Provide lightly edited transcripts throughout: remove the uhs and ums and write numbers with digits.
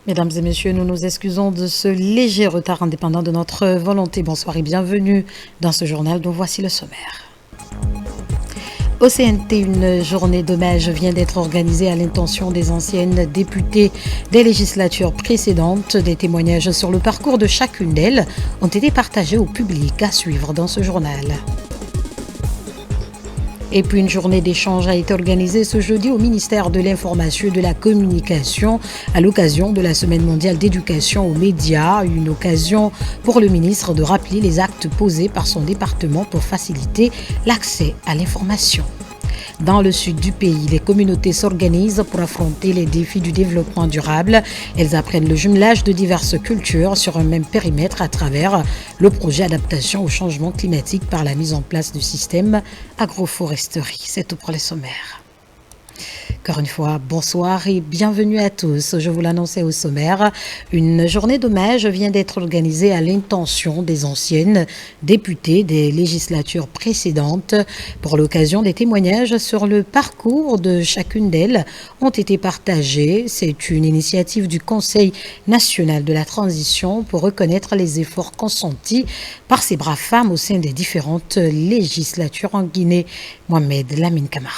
Mesdames et messieurs, nous nous excusons de ce léger retard indépendant de notre volonté. Bonsoir et bienvenue dans ce journal dont voici le sommaire. Au CNT, une journée d'hommage vient d'être organisée à l'intention des anciennes députées des législatures précédentes. Des témoignages sur le parcours de chacune d'elles ont été partagés au public, à suivre dans ce journal. Et puis une journée d'échange a été organisée ce jeudi au ministère de l'Information et de la Communication à l'occasion de la Semaine mondiale d'éducation aux médias. Une occasion pour le ministre de rappeler les actes posés par son département pour faciliter l'accès à l'information. Dans le sud du pays, les communautés s'organisent pour affronter les défis du développement durable. Elles apprennent le jumelage de diverses cultures sur un même périmètre à travers le projet adaptation au changement climatique par la mise en place du système agroforesterie. C'est tout pour les sommaires. Encore une fois, bonsoir et bienvenue à tous. Je vous l'annonçais au sommaire, une journée d'hommage vient d'être organisée à l'intention des anciennes députées des législatures précédentes. Pour l'occasion, des témoignages sur le parcours de chacune d'elles ont été partagés. C'est une initiative du Conseil national de la transition pour reconnaître les efforts consentis par ces braves femmes au sein des différentes législatures en Guinée. Mohamed Lamine Camara.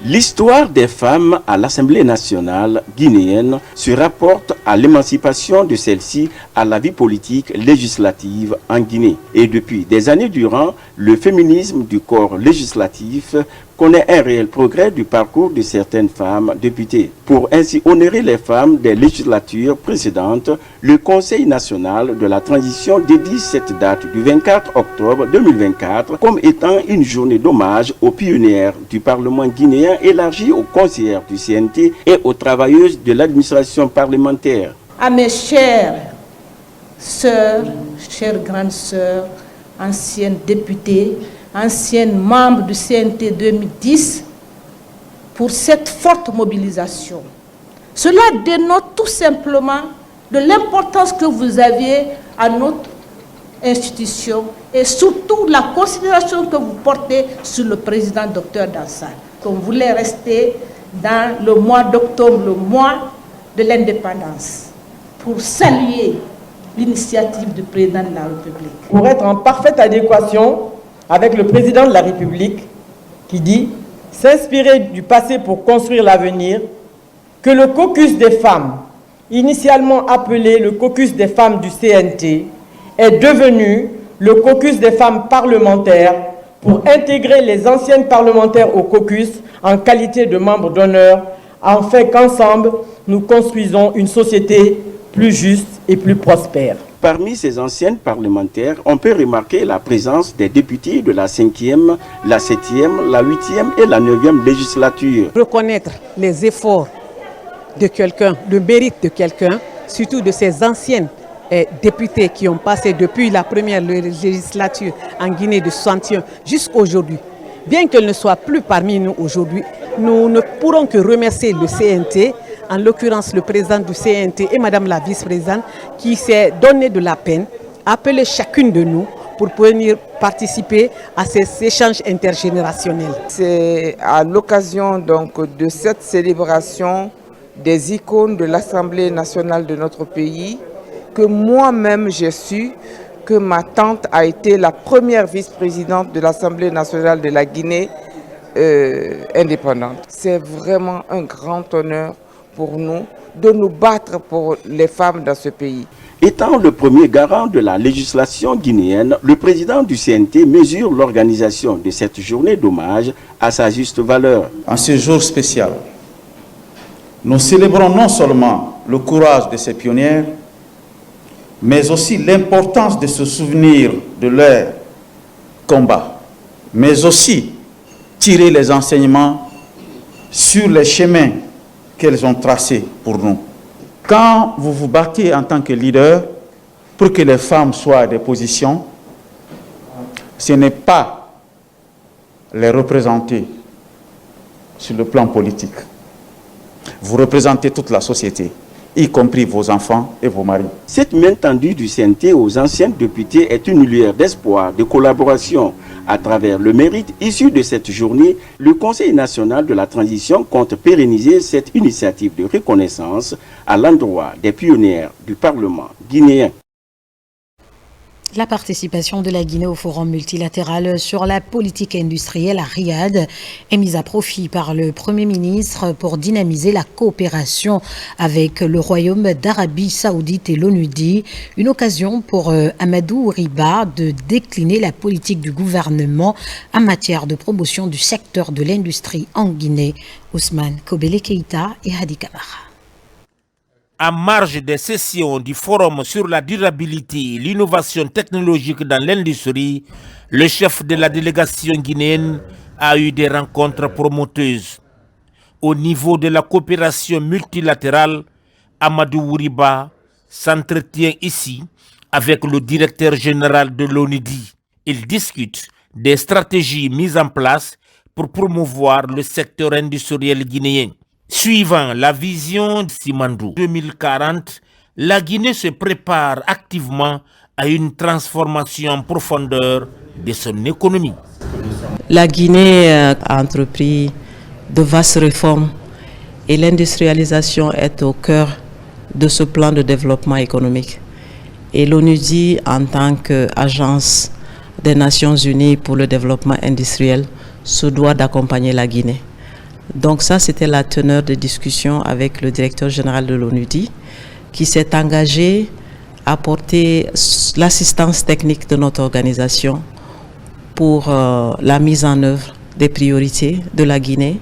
L'histoire des femmes à l'Assemblée nationale guinéenne se rapporte à l'émancipation de celle-ci à la vie politique législative en Guinée. Et depuis des années durant, le féminisme du corps législatif connaît un réel progrès du parcours de certaines femmes députées. Pour ainsi honorer les femmes des législatures précédentes, le Conseil national de la transition dédie cette date du 24 octobre 2024 comme étant une journée d'hommage aux pionnières du Parlement guinéen élargie aux conseillères du CNT et aux travailleuses de l'administration parlementaire. À mes chères sœurs, chères grandes sœurs, anciennes députées, anciennes membres du CNT 2010, pour cette forte mobilisation. Cela dénote tout simplement de l'importance que vous aviez à notre institution et surtout la considération que vous portez sur le président Dr Dansal. Qu'on voulait rester dans le mois d'octobre, le mois de l'indépendance, pour saluer l'initiative du président de la République. Pour être en parfaite adéquation avec le président de la République qui dit « S'inspirer du passé pour construire l'avenir », que le caucus des femmes, initialement appelé le caucus des femmes du CNT, est devenu le caucus des femmes parlementaires pour intégrer les anciennes parlementaires au caucus en qualité de membres d'honneur, afin qu'ensemble, nous construisons une société plus juste et plus prospère. Parmi ces anciennes parlementaires, on peut remarquer la présence des députés de la 5e, la 7e, la 8e et la 9e législature. Reconnaître les efforts de quelqu'un, le mérite de quelqu'un, surtout de ces anciennes députés qui ont passé depuis la première législature en Guinée de 61 jusqu'à aujourd'hui. Bien qu'elle ne soit plus parmi nous aujourd'hui, nous ne pourrons que remercier le CNT, en l'occurrence le président du CNT et madame la vice-présidente, qui s'est donné de la peine, appeler chacune de nous pour venir participer à ces échanges intergénérationnels. C'est à l'occasion donc de cette célébration des icônes de l'Assemblée nationale de notre pays que moi-même j'ai su que ma tante a été la première vice-présidente de l'Assemblée nationale de la Guinée indépendante. C'est vraiment un grand honneur pour nous de nous battre pour les femmes dans ce pays. Étant le premier garant de la législation guinéenne, le président du CNT mesure l'organisation de cette journée d'hommage à sa juste valeur. En ce jour spécial, nous célébrons non seulement le courage de ces pionnières, mais aussi l'importance de se souvenir de leur combat, mais aussi tirer les enseignements sur les chemins qu'elles ont tracés pour nous. Quand vous vous battez en tant que leader pour que les femmes soient à des positions, ce n'est pas les représenter sur le plan politique. Vous représentez toute la société, y compris vos enfants et vos maris. Cette main tendue du CNT aux anciennes députées est une lueur d'espoir, de collaboration À travers le mérite issu de cette journée, le Conseil national de la transition compte pérenniser cette initiative de reconnaissance à l'endroit des pionnières du Parlement guinéen. La participation de la Guinée au Forum multilatéral sur la politique industrielle à Riyad est mise à profit par le Premier ministre pour dynamiser la coopération avec le Royaume d'Arabie Saoudite et l'ONUDI. Une occasion pour Amadou Riba de décliner la politique du gouvernement en matière de promotion du secteur de l'industrie en Guinée. Ousmane Kobele Keïta et Hadi Kamara. En marge des sessions du Forum sur la durabilité et l'innovation technologique dans l'industrie, le chef de la délégation guinéenne a eu des rencontres promoteuses. Au niveau de la coopération multilatérale, Amadou Ouriba s'entretient ici avec le directeur général de l'ONUDI. Ils discutent des stratégies mises en place pour promouvoir le secteur industriel guinéen. Suivant la vision de Simandou 2040, la Guinée se prépare activement à une transformation en profondeur de son économie. La Guinée a entrepris de vastes réformes et l'industrialisation est au cœur de ce plan de développement économique. Et l'ONUDI, en tant qu'agence des Nations Unies pour le développement industriel, se doit d'accompagner la Guinée. Donc ça, c'était la teneur de discussion avec le directeur général de l'ONUDI qui s'est engagé à apporter l'assistance technique de notre organisation pour la mise en œuvre des priorités de la Guinée.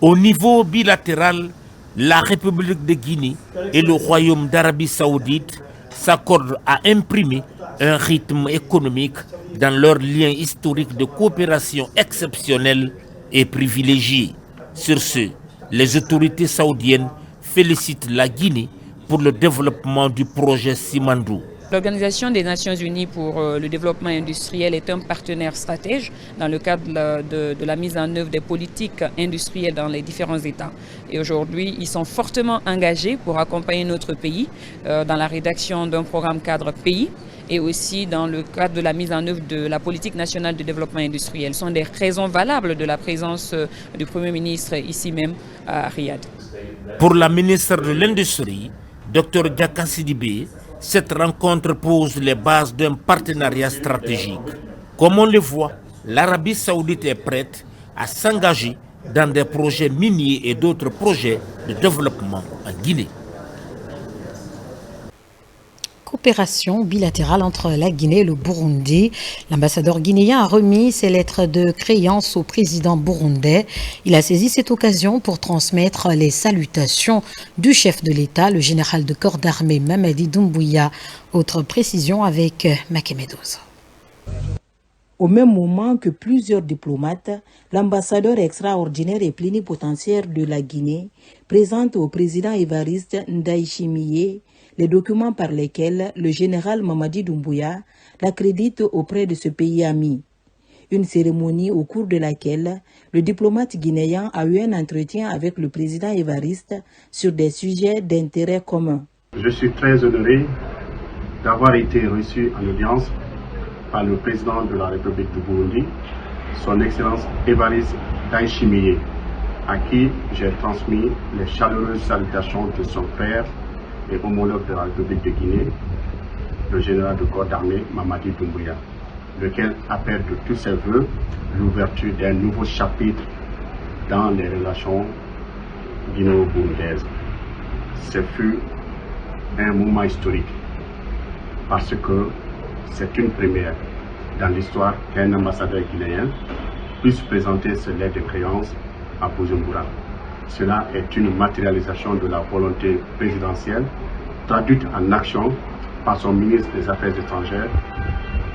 Au niveau bilatéral, la République de Guinée et le Royaume d'Arabie Saoudite s'accordent à imprimer un rythme économique dans leur lien historique de coopération exceptionnel et privilégié. Sur ce, les autorités saoudiennes félicitent la Guinée pour le développement du projet Simandou. L'Organisation des Nations Unies pour le développement industriel est un partenaire stratège dans le cadre de la mise en œuvre des politiques industrielles dans les différents États. Et aujourd'hui, ils sont fortement engagés pour accompagner notre pays dans la rédaction d'un programme cadre pays et aussi dans le cadre de la mise en œuvre de la politique nationale de développement industriel. Ce sont des raisons valables de la présence du Premier ministre ici même à Riyad. Pour la ministre de l'Industrie, Dr Diaka Sidibé, cette rencontre pose les bases d'un partenariat stratégique. Comme on le voit, l'Arabie Saoudite est prête à s'engager dans des projets miniers et d'autres projets de développement en Guinée. Coopération bilatérale entre la Guinée et le Burundi. L'ambassadeur guinéen a remis ses lettres de créance au président burundais. Il a saisi cette occasion pour transmettre les salutations du chef de l'État, le général de corps d'armée Mamadi Doumbouya. Autre précision avec Makemedouz. Au même moment que plusieurs diplomates, l'ambassadeur extraordinaire et plénipotentiaire de la Guinée présente au président Évariste Ndayishimiye les documents par lesquels le général Mamadi Doumbouya l'accrédite auprès de ce pays ami. Une cérémonie au cours de laquelle le diplomate guinéen a eu un entretien avec le président Évariste sur des sujets d'intérêt commun. Je suis très honoré d'avoir été reçu en audience par le président de la République du Burundi, son Excellence Évariste Ndayishimiye, à qui j'ai transmis les chaleureuses salutations de son frère et homologue de la République de Guinée, le général de corps d'armée Mamadi Doumbouya, lequel appelle de tous ses voeux l'ouverture d'un nouveau chapitre dans les relations guinéo-burundaises. Ce fut un moment historique parce que c'est une première dans l'histoire qu'un ambassadeur guinéen puisse présenter ses lettres de créance à Bujumbura. Cela est une matérialisation de la volonté présidentielle traduite en action par son ministre des Affaires étrangères,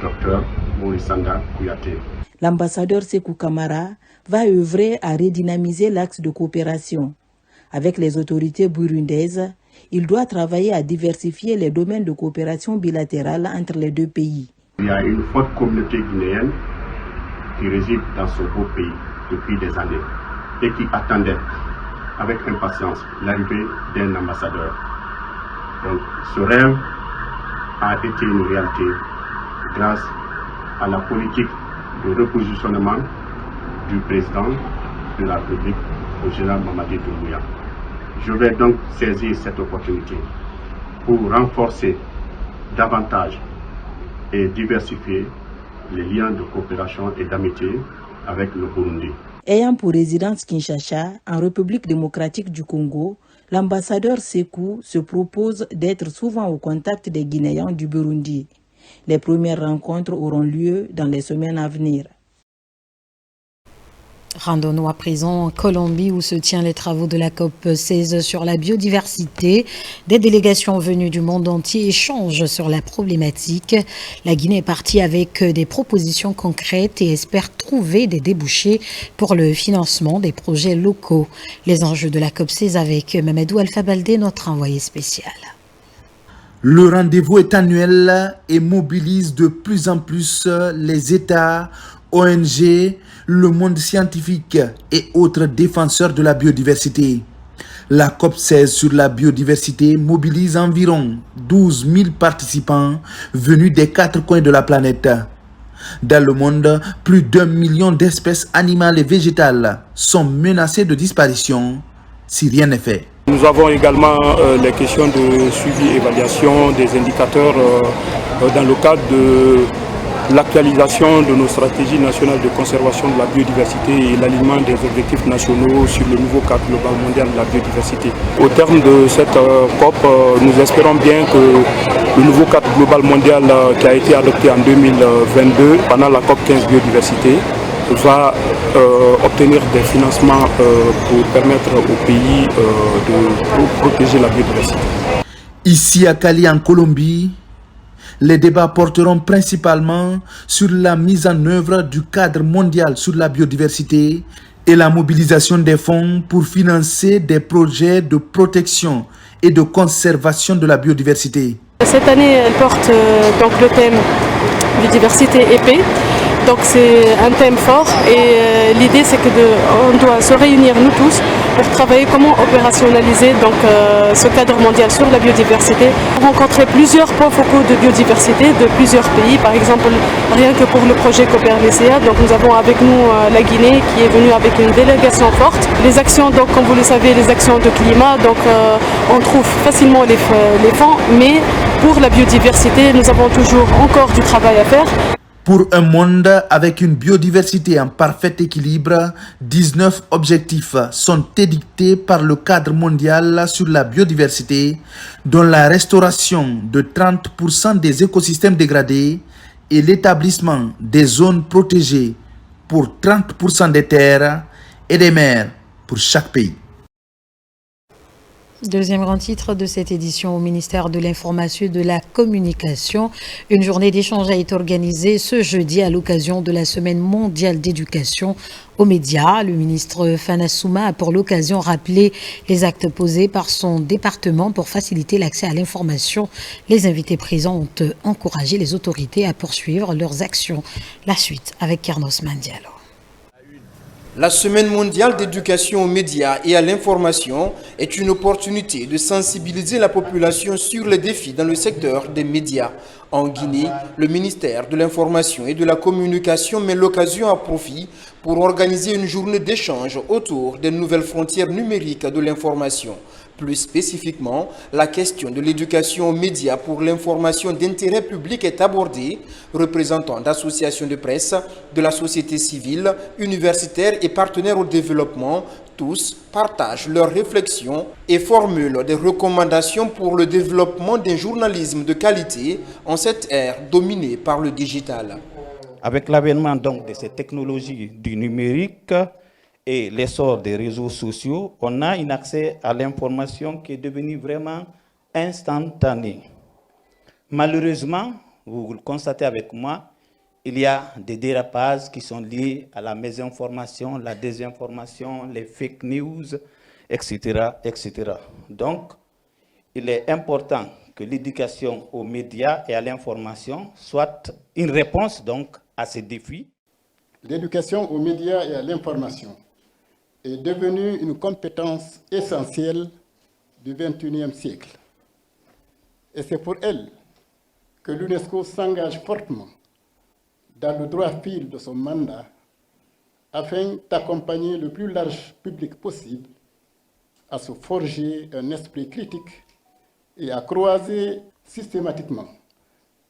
Dr Morisanda Kouyaté. L'ambassadeur Sékou Kamara va œuvrer à redynamiser l'axe de coopération. Avec les autorités burundaises, il doit travailler à diversifier les domaines de coopération bilatérale entre les deux pays. Il y a une forte communauté guinéenne qui réside dans ce beau pays depuis des années et qui attendait avec impatience l'arrivée d'un ambassadeur. Donc ce rêve a été une réalité grâce à la politique le repositionnement du président de la République, le général Mamadi Doumbouya. Je vais donc saisir cette opportunité pour renforcer davantage et diversifier les liens de coopération et d'amitié avec le Burundi. Ayant pour résidence Kinshasa, en République démocratique du Congo, l'ambassadeur Sékou se propose d'être souvent au contact des Guinéens du Burundi. Les premières rencontres auront lieu dans les semaines à venir. Rendons-nous à présent en Colombie où se tiennent les travaux de la COP16 sur la biodiversité. Des délégations venues du monde entier échangent sur la problématique. La Guinée est partie avec des propositions concrètes et espère trouver des débouchés pour le financement des projets locaux. Les enjeux de la COP16 avec Mamadou Alpha Baldé, notre envoyé spécial. Le rendez-vous est annuel et mobilise de plus en plus les États, ONG, le monde scientifique et autres défenseurs de la biodiversité. La COP16 sur la biodiversité mobilise environ 12 000 participants venus des 4 coins de la planète. Dans le monde, plus d'1 million d'espèces animales et végétales sont menacées de disparition si rien n'est fait. Nous avons également les questions de suivi et évaluation des indicateurs dans le cadre de l'actualisation de nos stratégies nationales de conservation de la biodiversité et l'alignement des objectifs nationaux sur le nouveau cadre global mondial de la biodiversité. Au terme de cette COP, nous espérons bien que le nouveau cadre global mondial qui a été adopté en 2022 pendant la COP 15 biodiversité va obtenir des financements pour permettre au pays de protéger la biodiversité. Ici à Cali en Colombie, les débats porteront principalement sur la mise en œuvre du cadre mondial sur la biodiversité et la mobilisation des fonds pour financer des projets de protection et de conservation de la biodiversité. Cette année, elle porte donc le thème biodiversité et paix. Donc c'est un thème fort et l'idée c'est qu'on doit se réunir nous tous pour travailler comment opérationnaliser donc, ce cadre mondial sur la biodiversité. On a rencontré plusieurs points focaux de biodiversité de plusieurs pays, par exemple rien que pour le projet Copernicea. Donc nous avons avec nous la Guinée qui est venue avec une délégation forte. Les actions, donc comme vous le savez, les actions de climat, donc on trouve facilement les fonds, mais pour la biodiversité, nous avons toujours encore du travail à faire. Pour un monde avec une biodiversité en parfait équilibre, 19 objectifs sont édictés par le cadre mondial sur la biodiversité, dont la restauration de 30% des écosystèmes dégradés et l'établissement des zones protégées pour 30% des terres et des mers pour chaque pays. Deuxième grand titre de cette édition au ministère de l'Information et de la Communication. Une journée d'échange a été organisée ce jeudi à l'occasion de la Semaine mondiale d'éducation aux médias. Le ministre Fana Souma a pour l'occasion rappelé les actes posés par son département pour faciliter l'accès à l'information. Les invités présents ont encouragé les autorités à poursuivre leurs actions. La suite avec Carlos Mandialo. La Semaine mondiale d'éducation aux médias et à l'information est une opportunité de sensibiliser la population sur les défis dans le secteur des médias. En Guinée, le ministère de l'Information et de la Communication met l'occasion à profit pour organiser une journée d'échange autour des nouvelles frontières numériques de l'information. Plus spécifiquement, la question de l'éducation aux médias pour l'information d'intérêt public est abordée. Représentants d'associations de presse, de la société civile, universitaires et partenaires au développement, tous partagent leurs réflexions et formulent des recommandations pour le développement d'un journalisme de qualité en cette ère dominée par le digital. Avec l'avènement donc de ces technologies du numérique et l'essor des réseaux sociaux, on a un accès à l'information qui est devenu vraiment instantané. Malheureusement, vous le constatez avec moi, il y a des dérapages qui sont liés à la mésinformation, la désinformation, les fake news, etc., etc. Donc, il est important que l'éducation aux médias et à l'information soit une réponse donc à ces défis. L'éducation aux médias et à l'information est devenue une compétence essentielle du XXIe siècle. Et c'est pour elle que l'UNESCO s'engage fortement dans le droit fil de son mandat afin d'accompagner le plus large public possible à se forger un esprit critique et à croiser systématiquement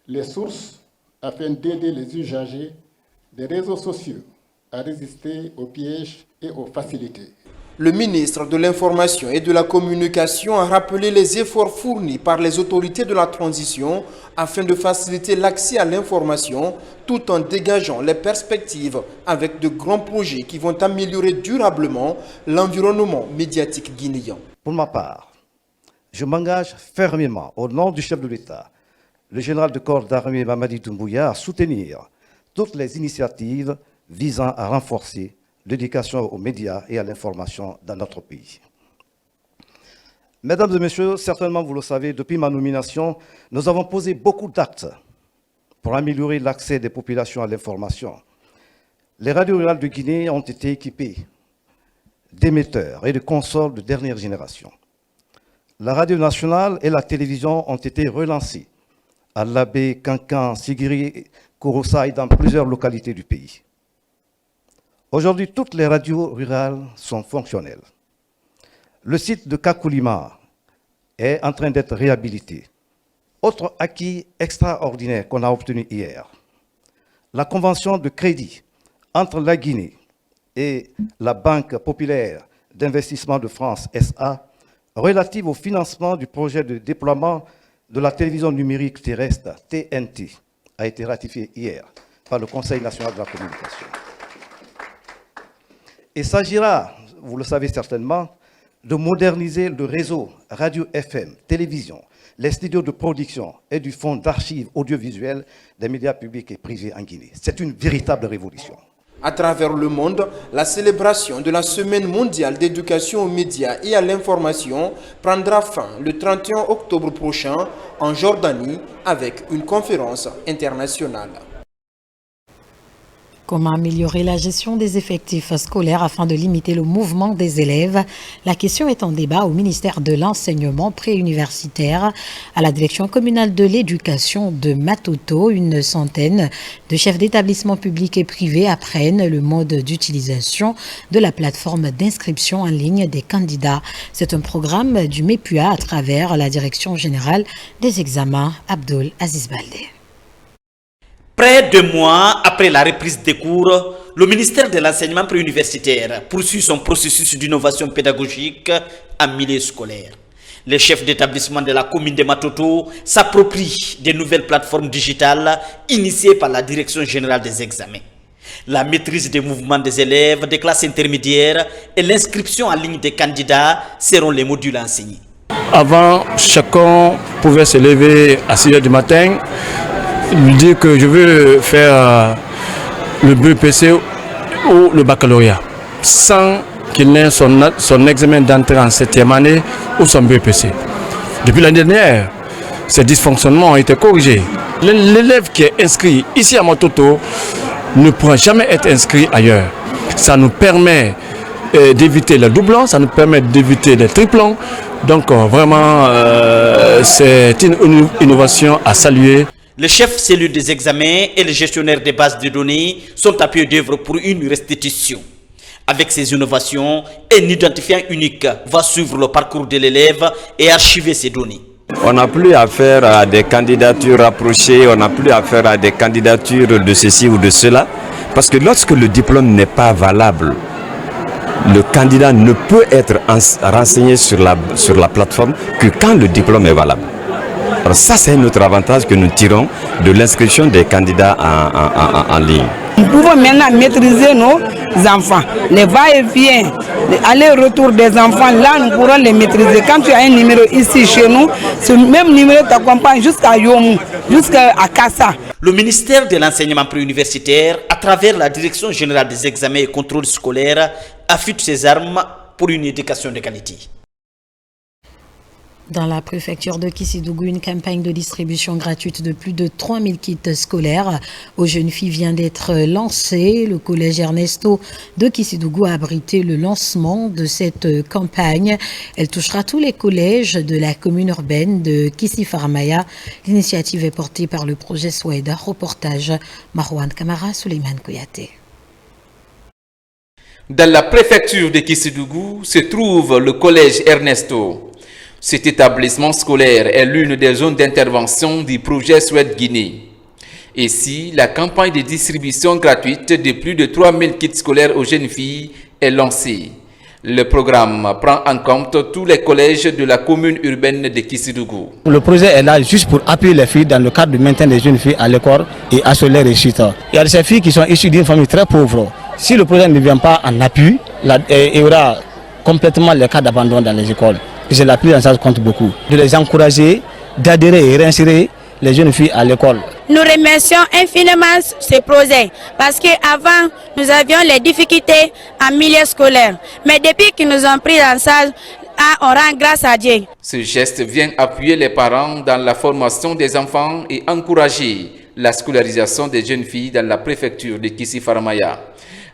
les sources afin d'aider les usagers des réseaux sociaux à résister aux pièges et aux facilités. Le ministre de l'Information et de la Communication a rappelé les efforts fournis par les autorités de la transition afin de faciliter l'accès à l'information tout en dégageant les perspectives avec de grands projets qui vont améliorer durablement l'environnement médiatique guinéen. Pour ma part, je m'engage fermement au nom du chef de l'État, le général de corps d'armée Mamadi Doumbouya, à soutenir toutes les initiatives visant à renforcer l'éducation aux médias et à l'information dans notre pays. Mesdames et messieurs, certainement vous le savez, depuis ma nomination, nous avons posé beaucoup d'actes pour améliorer l'accès des populations à l'information. Les radios rurales de Guinée ont été équipées d'émetteurs et de consoles de dernière génération. La radio nationale et la télévision ont été relancées à Labé, Kankan, Sigiri, Kouroussa et dans plusieurs localités du pays. Aujourd'hui, toutes les radios rurales sont fonctionnelles. Le site de Kakoulima est en train d'être réhabilité. Autre acquis extraordinaire qu'on a obtenu hier, la convention de crédit entre la Guinée et la Banque populaire d'investissement de France, SA, relative au financement du projet de déploiement de la télévision numérique terrestre, TNT, a été ratifiée hier par le Conseil national de la communication. Il s'agira, vous le savez certainement, de moderniser le réseau radio FM, télévision, les studios de production et du fonds d'archives audiovisuelles des médias publics et privés en Guinée. C'est une véritable révolution. À travers le monde, la célébration de la Semaine mondiale d'éducation aux médias et à l'information prendra fin le 31 octobre prochain en Jordanie avec une conférence internationale. Comment améliorer la gestion des effectifs scolaires afin de limiter le mouvement des élèves? La question est en débat au ministère de l'Enseignement préuniversitaire. À la direction communale de l'éducation de Matoto, une centaine de chefs d'établissements publics et privés apprennent le mode d'utilisation de la plateforme d'inscription en ligne des candidats. C'est un programme du MEPUA à travers la direction générale des examens, Abdul Aziz Baldé. Près de mois après la reprise des cours, le ministère de l'Enseignement préuniversitaire poursuit son processus d'innovation pédagogique en milieu scolaire. Les chefs d'établissement de la commune de Matoto s'approprient des nouvelles plateformes digitales initiées par la Direction générale des examens. La maîtrise des mouvements des élèves des classes intermédiaires et l'inscription en ligne des candidats seront les modules enseignés. Avant, chacun pouvait se lever à 6 h du matin, lui dire que je veux faire le BEPC ou le baccalauréat, sans qu'il n'ait son examen d'entrée en 7e année ou son BEPC. Depuis l'année dernière, ces dysfonctionnements ont été corrigés. L'élève qui est inscrit ici à Matoto ne pourra jamais être inscrit ailleurs. Ça nous permet d'éviter les doublons, ça nous permet d'éviter les triplons. Donc vraiment, c'est une innovation à saluer. Les chefs cellules des examens et les gestionnaires des bases de données sont à pied d'œuvre pour une restitution. Avec ces innovations, un identifiant unique va suivre le parcours de l'élève et archiver ses données. On n'a plus affaire à des candidatures rapprochées, on n'a plus affaire à des candidatures de ceci ou de cela. Parce que lorsque le diplôme n'est pas valable, le candidat ne peut être renseigné sur la plateforme que quand le diplôme est valable. Alors ça, c'est un autre avantage que nous tirons de l'inscription des candidats en ligne. Nous pouvons maintenant maîtriser nos enfants. Les va-et-vient, aller-retour des enfants, là, nous pourrons les maîtriser. Quand tu as un numéro ici chez nous, ce même numéro t'accompagne jusqu'à Yomou, jusqu'à Kassa. Le ministère de l'Enseignement préuniversitaire, à travers la Direction générale des examens et contrôles scolaires, affûte ses armes pour une éducation de qualité. Dans la préfecture de Kissidougou, une campagne de distribution gratuite de plus de 3000 kits scolaires aux jeunes filles vient d'être lancée. Le collège Ernesto de Kissidougou a abrité le lancement de cette campagne. Elle touchera tous les collèges de la commune urbaine de Kissi-Faramaya. L'initiative est portée par le projet Sweda. Reportage Marwan Kamara, Souleymane Kouyaté. Dans la préfecture de Kissidougou se trouve le collège Ernesto. Cet établissement scolaire est l'une des zones d'intervention du projet Swed Guinée. Ici, la campagne de distribution gratuite de plus de 3000 kits scolaires aux jeunes filles est lancée. Le programme prend en compte tous les collèges de la commune urbaine de Kissidougou. Le projet est là juste pour appuyer les filles dans le cadre du maintien des jeunes filles à l'école et assurer leur réussite. Il y a ces filles qui sont issues d'une famille très pauvre. Si le projet ne vient pas en appui, il y aura complètement le cas d'abandon dans les écoles. C'est la prise en charge compte beaucoup. De les encourager, d'adhérer et réinsérer les jeunes filles à l'école. Nous remercions infiniment ce projet parce qu'avant, nous avions les difficultés en milieu scolaire. Mais depuis qu'ils nous ont pris en charge, on rend grâce à Dieu. Ce geste vient appuyer les parents dans la formation des enfants et encourager la scolarisation des jeunes filles dans la préfecture de Kissi-Faramaya.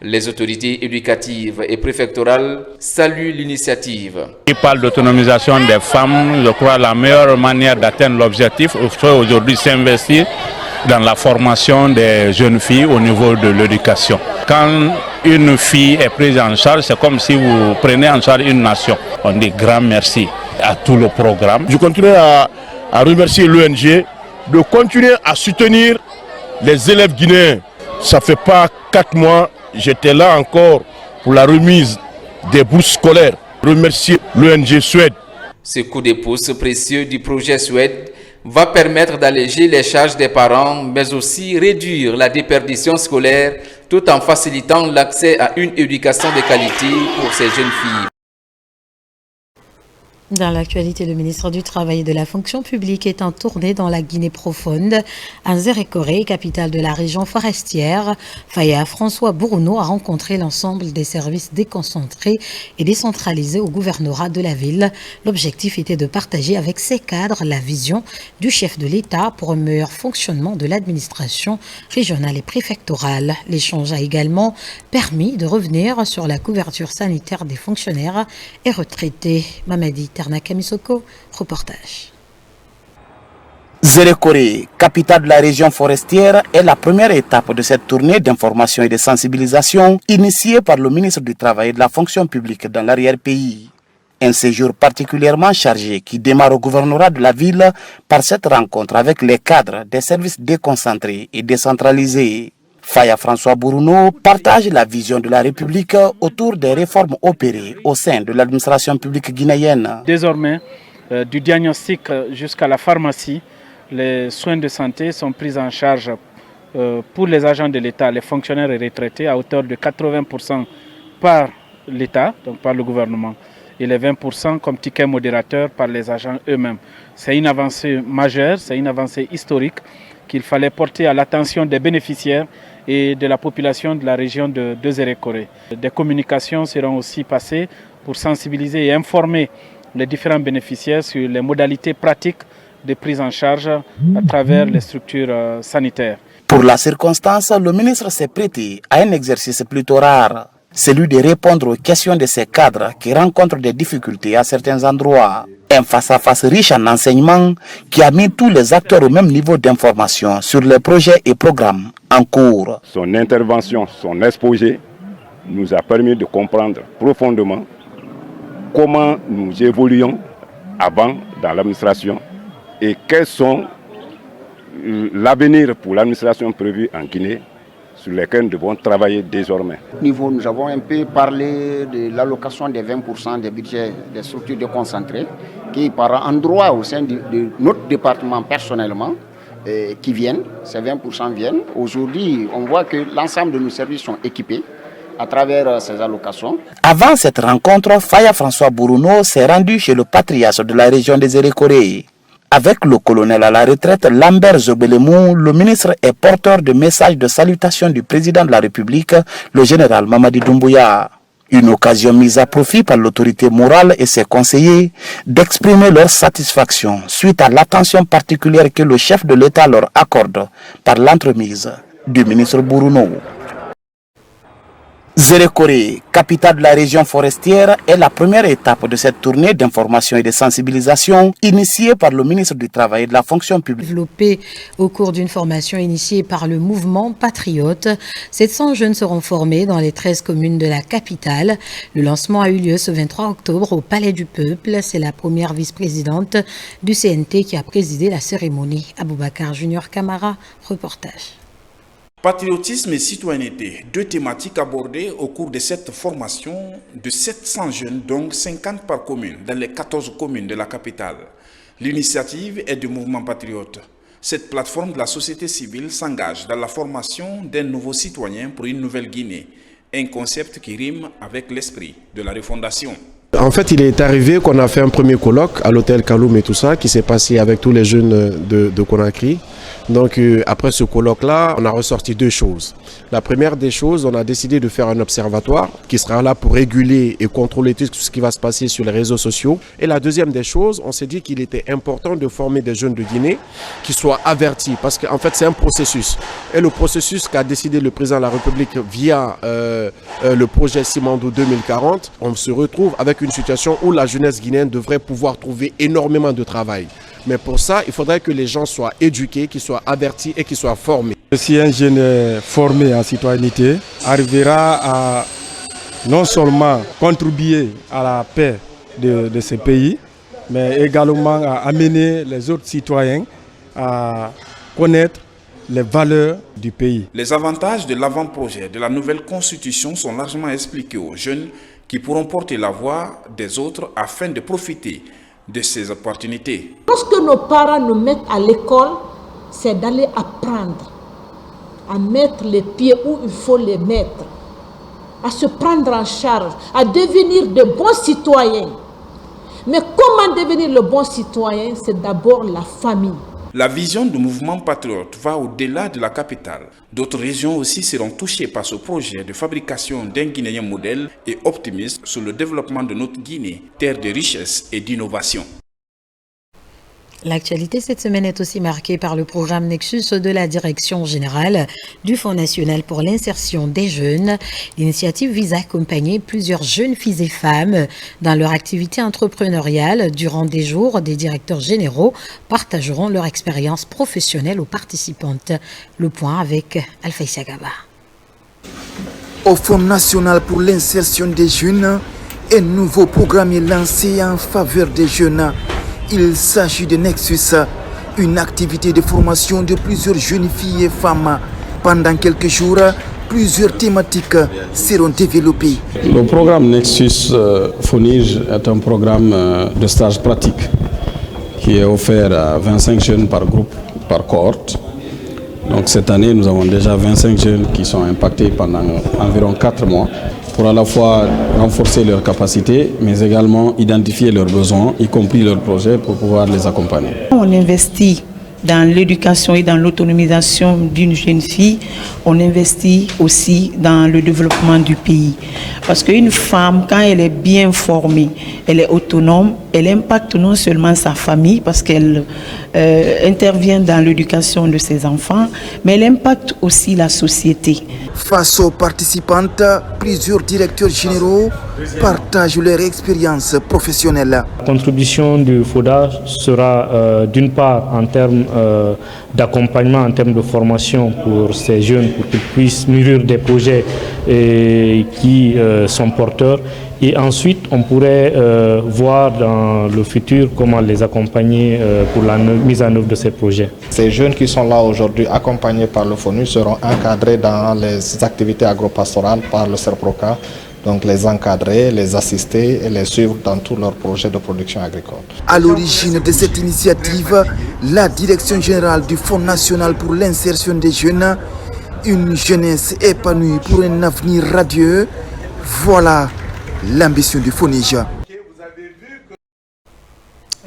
Les autorités éducatives et préfectorales saluent l'initiative. Il parle d'autonomisation des femmes. Je crois que la meilleure manière d'atteindre l'objectif, c'est aujourd'hui s'investir dans la formation des jeunes filles au niveau de l'éducation. Quand une fille est prise en charge, c'est comme si vous prenez en charge une nation. On dit grand merci à tout le programme. Je continue à remercier l'ONG de continuer à soutenir les élèves guinéens. Ça ne fait pas 4 mois. J'étais là encore pour la remise des bourses scolaires. Remercier l'ONG Suède. Ce coup de pouce précieux du projet Suède va permettre d'alléger les charges des parents, mais aussi réduire la déperdition scolaire, tout en facilitant l'accès à une éducation de qualité pour ces jeunes filles. Dans l'actualité, le ministre du Travail et de la Fonction publique est en tournée dans la Guinée profonde. À Zérékoré, capitale de la région forestière, Faya François Bourneau a rencontré l'ensemble des services déconcentrés et décentralisés au gouvernorat de la ville. L'objectif était de partager avec ses cadres la vision du chef de l'État pour un meilleur fonctionnement de l'administration régionale et préfectorale. L'échange a également permis de revenir sur la couverture sanitaire des fonctionnaires et retraités. Mamadi Ternakamisoko, reportage. Zérékoré, capitale de la région forestière, est la première étape de cette tournée d'information et de sensibilisation initiée par le ministre du Travail et de la Fonction publique dans l'arrière-pays. Un séjour particulièrement chargé qui démarre au gouvernorat de la ville par cette rencontre avec les cadres des services déconcentrés et décentralisés. Faya François Bourneau partage la vision de la République autour des réformes opérées au sein de l'administration publique guinéenne. Désormais, du diagnostic jusqu'à la pharmacie, les soins de santé sont pris en charge pour les agents de l'État, les fonctionnaires et retraités à hauteur de 80% par l'État, donc par le gouvernement, et les 20% comme ticket modérateur par les agents eux-mêmes. C'est une avancée majeure, c'est une avancée historique qu'il fallait porter à l'attention des bénéficiaires et de la population de la région de Zérékoré. Des communications seront aussi passées pour sensibiliser et informer les différents bénéficiaires sur les modalités pratiques de prise en charge à travers les structures sanitaires. Pour la circonstance, le ministre s'est prêté à un exercice plutôt rare, celui de répondre aux questions de ces cadres qui rencontrent des difficultés à certains endroits. Un face-à-face riche en enseignements qui a mis tous les acteurs au même niveau d'information sur les projets et programmes en cours. Son intervention, son exposé nous a permis de comprendre profondément comment nous évoluons avant dans l'administration et quels sont l'avenir pour l'administration prévue en Guinée sur lesquels nous devons travailler désormais. Nous avons un peu parlé de l'allocation des 20% des budgets des structures déconcentrées qui par endroit au sein de notre département personnellement qui viennent, ces 20% viennent. Aujourd'hui, on voit que l'ensemble de nos services sont équipés à travers ces allocations. Avant cette rencontre, Faya François Bourneau s'est rendu chez le patriarche de la région des Zérékoré. Avec le colonel à la retraite Lambert Zobelemou, le ministre est porteur de messages de salutation du président de la République, le général Mamadi Doumbouya. Une occasion mise à profit par l'autorité morale et ses conseillers d'exprimer leur satisfaction suite à l'attention particulière que le chef de l'État leur accorde par l'entremise du ministre Bourounou. Zérékoré, capitale de la région forestière, est la première étape de cette tournée d'information et de sensibilisation initiée par le ministre du Travail et de la fonction publique. Développée au cours d'une formation initiée par le mouvement Patriote, 700 jeunes seront formés dans les 13 communes de la capitale. Le lancement a eu lieu ce 23 octobre au Palais du Peuple. C'est la première vice-présidente du CNT qui a présidé la cérémonie. Aboubacar Junior Camara, reportage. Patriotisme et citoyenneté, deux thématiques abordées au cours de cette formation de 700 jeunes, donc 50 par commune, dans les 14 communes de la capitale. L'initiative est du mouvement Patriote. Cette plateforme de la société civile s'engage dans la formation d'un nouveau citoyen pour une nouvelle Guinée, un concept qui rime avec l'esprit de la refondation. En fait, il est arrivé qu'on a fait un premier colloque à l'hôtel Kaloum et tout ça, qui s'est passé avec tous les jeunes de Conakry. Donc après ce colloque-là, on a ressorti deux choses. La première des choses, on a décidé de faire un observatoire qui sera là pour réguler et contrôler tout ce qui va se passer sur les réseaux sociaux. Et la deuxième des choses, on s'est dit qu'il était important de former des jeunes de Guinée qui soient avertis, parce qu'en fait c'est un processus. Et le processus qu'a décidé le président de la République via le projet Simandou 2040, on se retrouve avec une situation où la jeunesse guinéenne devrait pouvoir trouver énormément de travail. Mais pour ça, il faudrait que les gens soient éduqués, qu'ils soient avertis et qu'ils soient formés. Si un jeune formé en citoyenneté arrivera à non seulement contribuer à la paix de ce pays, mais également à amener les autres citoyens à connaître les valeurs du pays. Les avantages de l'avant-projet de la nouvelle constitution sont largement expliqués aux jeunes qui pourront porter la voix des autres afin de profiter de ces opportunités. Lorsque nos parents nous mettent à l'école, c'est d'aller apprendre à mettre les pieds où il faut les mettre, à se prendre en charge, à devenir de bons citoyens. Mais comment devenir le bon citoyen? C'est d'abord la famille. La vision du mouvement Patriote va au-delà de la capitale. D'autres régions aussi seront touchées par ce projet de fabrication d'un Guinéen modèle et optimiste sur le développement de notre Guinée, terre de richesse et d'innovation. L'actualité cette semaine est aussi marquée par le programme Nexus de la Direction générale du Fonds national pour l'insertion des jeunes. L'initiative vise à accompagner plusieurs jeunes filles et femmes dans leur activité entrepreneuriale. Durant des jours, des directeurs généraux partageront leur expérience professionnelle aux participantes. Le point avec Alfaïssa Gaba. Au Fonds national pour l'insertion des jeunes, un nouveau programme est lancé en faveur des jeunes. Il s'agit de Nexus, une activité de formation de plusieurs jeunes filles et femmes. Pendant quelques jours, plusieurs thématiques seront développées. Le programme Nexus FONIGE est un programme de stage pratique qui est offert à 25 jeunes par groupe, par cohorte. Donc cette année, nous avons déjà 25 jeunes qui sont impactés pendant environ 4 mois pour à la fois renforcer leurs capacités, mais également identifier leurs besoins, y compris leurs projets, pour pouvoir les accompagner. On investit dans l'éducation et dans l'autonomisation d'une jeune fille, on investit aussi dans le développement du pays. Parce qu'une femme, quand elle est bien formée, elle est autonome, elle impacte non seulement sa famille, parce qu'elle intervient dans l'éducation de ses enfants, mais elle impacte aussi la société. Face aux participantes, plusieurs directeurs généraux partagent leur expérience professionnelle. La contribution du FODA sera d'une part en termes d'accompagnement, en termes de formation pour ces jeunes, pour qu'ils puissent mûrir des projets qui sont porteurs. Et ensuite, on pourrait voir dans le futur comment les accompagner pour la mise en œuvre de ces projets. Ces jeunes qui sont là aujourd'hui accompagnés par le FONU seront encadrés dans les activités agropastorales par le CERPROCA. Donc les encadrer, les assister et les suivre dans tous leurs projets de production agricole. À l'origine de cette initiative, la Direction générale du Fonds national pour l'insertion des jeunes, une jeunesse épanouie pour un avenir radieux, voilà l'ambition du FONIGE.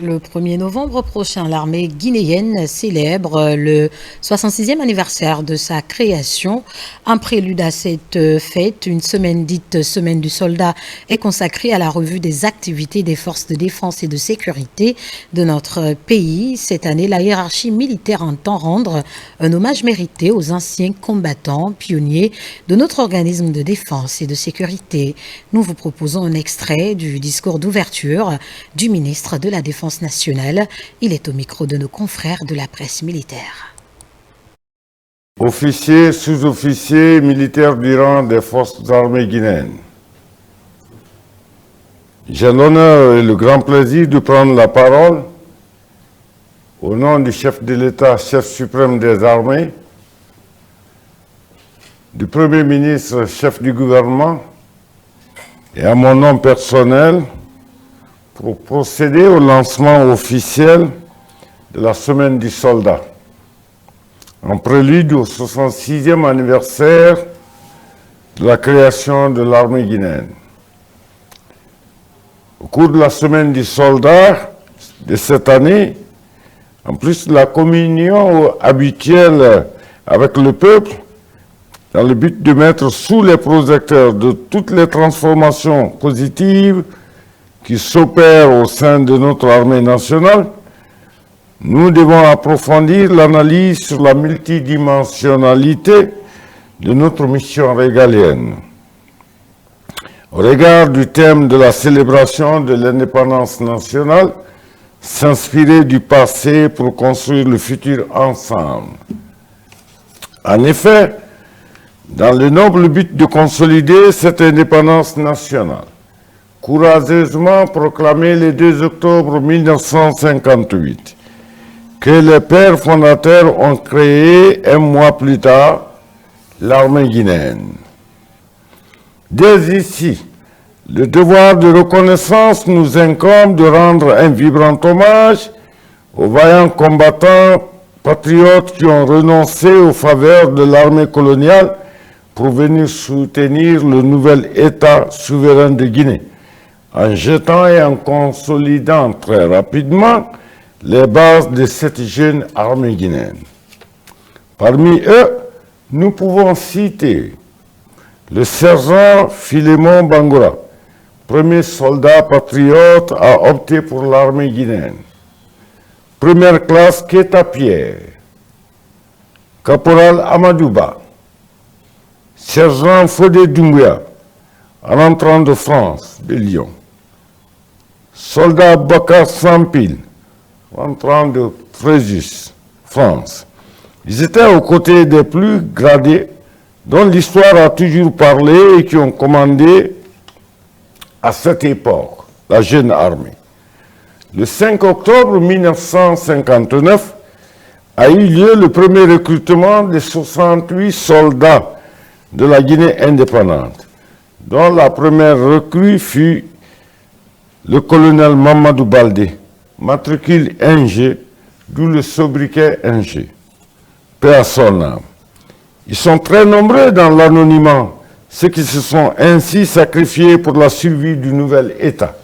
Le 1er novembre prochain, l'armée guinéenne célèbre le 66e anniversaire de sa création. En prélude à cette fête, une semaine dite Semaine du Soldat est consacrée à la revue des activités des forces de défense et de sécurité de notre pays. Cette année, la hiérarchie militaire entend rendre un hommage mérité aux anciens combattants pionniers de notre organisme de défense et de sécurité. Nous vous proposons un extrait du discours d'ouverture du ministre de la Défense nationale. Il est au micro de nos confrères de la presse militaire. Officiers, sous-officiers, militaires du rang des forces armées guinéennes. J'ai l'honneur et le grand plaisir de prendre la parole au nom du chef de l'État, chef suprême des armées, du Premier ministre, chef du gouvernement, et à mon nom personnel, pour procéder au lancement officiel de la Semaine du Soldat, en prélude au 66e anniversaire de la création de l'armée guinéenne. Au cours de la Semaine du Soldat de cette année, en plus de la communion habituelle avec le peuple, dans le but de mettre sous les projecteurs de toutes les transformations positives qui s'opèrent au sein de notre armée nationale, nous devons approfondir l'analyse sur la multidimensionnalité de notre mission régalienne. Au regard du thème de la célébration de l'indépendance nationale, s'inspirer du passé pour construire le futur ensemble. En effet, dans le noble but de consolider cette indépendance nationale, courageusement proclamée le 2 octobre 1958, que les pères fondateurs ont créé un mois plus tard l'armée guinéenne. Dès ici, le devoir de reconnaissance nous incombe de rendre un vibrant hommage aux vaillants combattants patriotes qui ont renoncé aux faveurs de l'armée coloniale pour venir soutenir le nouvel État souverain de Guinée, en jetant et en consolidant très rapidement les bases de cette jeune armée guinéenne. Parmi eux, nous pouvons citer le sergent Philémon Bangoura, premier soldat patriote à opter pour l'armée guinéenne. Première classe Keita Pierre, caporal Amadouba, sergent Fodé Doumbouya, rentrant de France, de Lyon. Soldat Bakar Sampil, rentrant de Fréjus, France. Ils étaient aux côtés des plus gradés, dont l'histoire a toujours parlé et qui ont commandé à cette époque la jeune armée. Le 5 octobre 1959 a eu lieu le premier recrutement de 68 soldats de la Guinée indépendante, dont la première recrue fut le colonel Mamadou Baldé, matricule 1G, d'où le sobriquet 1G. Paix à son âme. Ils sont très nombreux dans l'anonymat, ceux qui se sont ainsi sacrifiés pour la survie du nouvel État.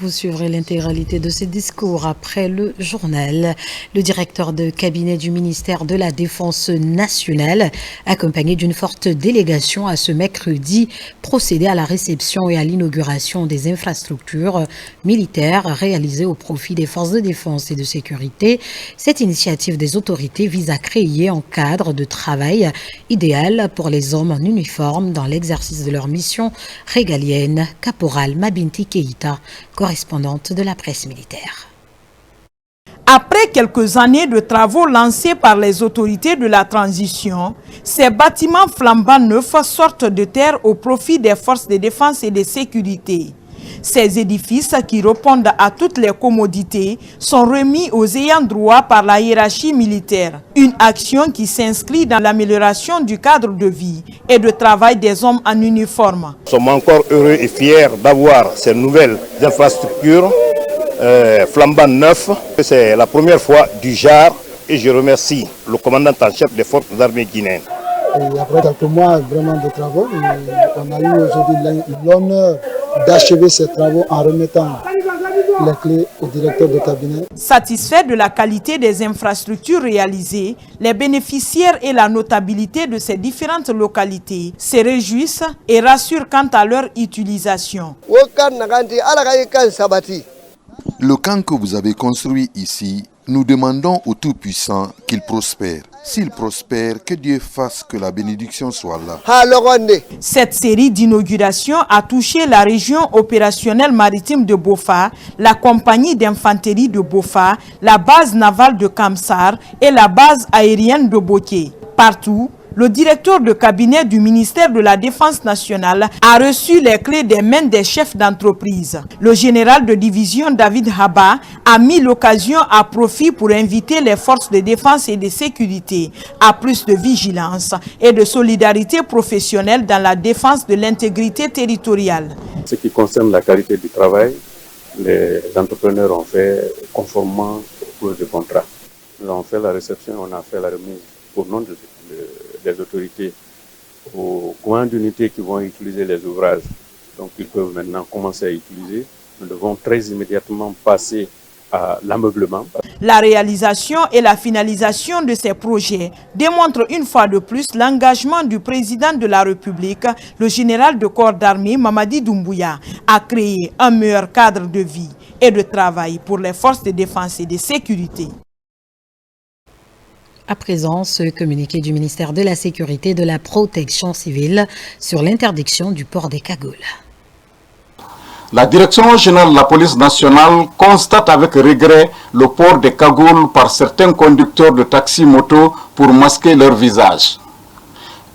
Vous suivrez l'intégralité de ces discours après le journal. Le directeur de cabinet du ministère de la Défense nationale, accompagné d'une forte délégation, a ce mercredi procédé à la réception et à l'inauguration des infrastructures militaires réalisées au profit des forces de défense et de sécurité. Cette initiative des autorités vise à créer un cadre de travail idéal pour les hommes en uniforme dans l'exercice de leur mission régalienne. Caporal Mabinti Keïta, correspondante de la presse militaire. Après quelques années de travaux lancés par les autorités de la transition, ces bâtiments flambant neufs sortent de terre au profit des forces de défense et de sécurité. Ces édifices, qui répondent à toutes les commodités, sont remis aux ayants droit par la hiérarchie militaire. Une action qui s'inscrit dans l'amélioration du cadre de vie et de travail des hommes en uniforme. Nous sommes encore heureux et fiers d'avoir ces nouvelles infrastructures flambant neufs. C'est la première fois du genre et je remercie le commandant en chef des forces armées guinéennes. Et après quelques mois vraiment de travaux, on a eu aujourd'hui l'honneur d'achever ces travaux en remettant les clés au directeur de cabinet. Satisfaits de la qualité des infrastructures réalisées, les bénéficiaires et la notabilité de ces différentes localités se réjouissent et rassurent quant à leur utilisation. Le camp que vous avez construit ici, nous demandons au Tout-Puissant qu'il prospère. S'il prospère, que Dieu fasse que la bénédiction soit là. Cette série d'inaugurations a touché la région opérationnelle maritime de Bofa, la compagnie d'infanterie de Bofa, la base navale de Kamsar et la base aérienne de Boké. Partout, le directeur de cabinet du ministère de la Défense nationale a reçu les clés des mains des chefs d'entreprise. Le général de division David Haba a mis l'occasion à profit pour inviter les forces de défense et de sécurité à plus de vigilance et de solidarité professionnelle dans la défense de l'intégrité territoriale. Ce qui concerne la qualité du travail, les entrepreneurs ont fait conformément aux clauses de contrat. Nous avons fait la réception, on a fait la remise au nom des autorités aux coins d'unités qui vont utiliser les ouvrages. Donc ils peuvent maintenant commencer à utiliser. Nous devons très immédiatement passer à l'ameublement. La réalisation et la finalisation de ces projets démontrent une fois de plus l'engagement du président de la République, le général de corps d'armée Mamadi Doumbouya, à créer un meilleur cadre de vie et de travail pour les forces de défense et de sécurité. À présent, ce communiqué du ministère de la Sécurité et de la Protection civile sur l'interdiction du port des cagoules. La Direction générale de la police nationale constate avec regret le port des cagoules par certains conducteurs de taxi-moto pour masquer leur visage.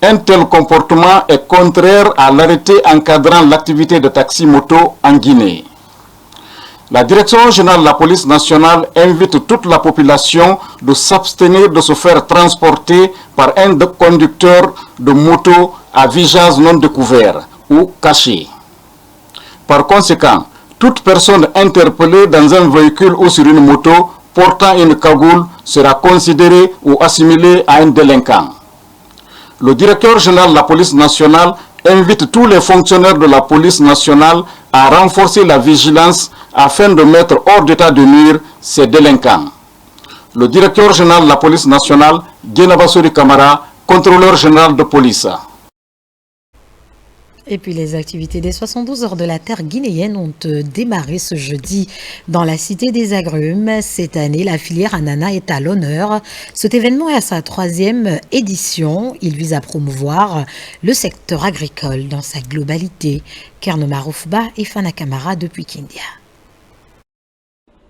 Un tel comportement est contraire à l'arrêté encadrant l'activité de taxi-moto en Guinée. La Direction générale de la police nationale invite toute la population de s'abstenir de se faire transporter par un conducteur de moto à visage non découvert ou caché. Par conséquent, toute personne interpellée dans un véhicule ou sur une moto portant une cagoule sera considérée ou assimilée à un délinquant. Le directeur général de la police nationale invite tous les fonctionnaires de la police nationale à renforcer la vigilance afin de mettre hors d'état de nuire ces délinquants. Le directeur général de la police nationale, Guénabasori Kamara, contrôleur général de police. Et puis les activités des 72 heures de la terre guinéenne ont démarré ce jeudi dans la cité des agrumes. Cette année, la filière ananas est à l'honneur. Cet événement est à sa 3e édition. Il vise à promouvoir le secteur agricole dans sa globalité. Kerno Roufba et Fana Kamara depuis Kindia.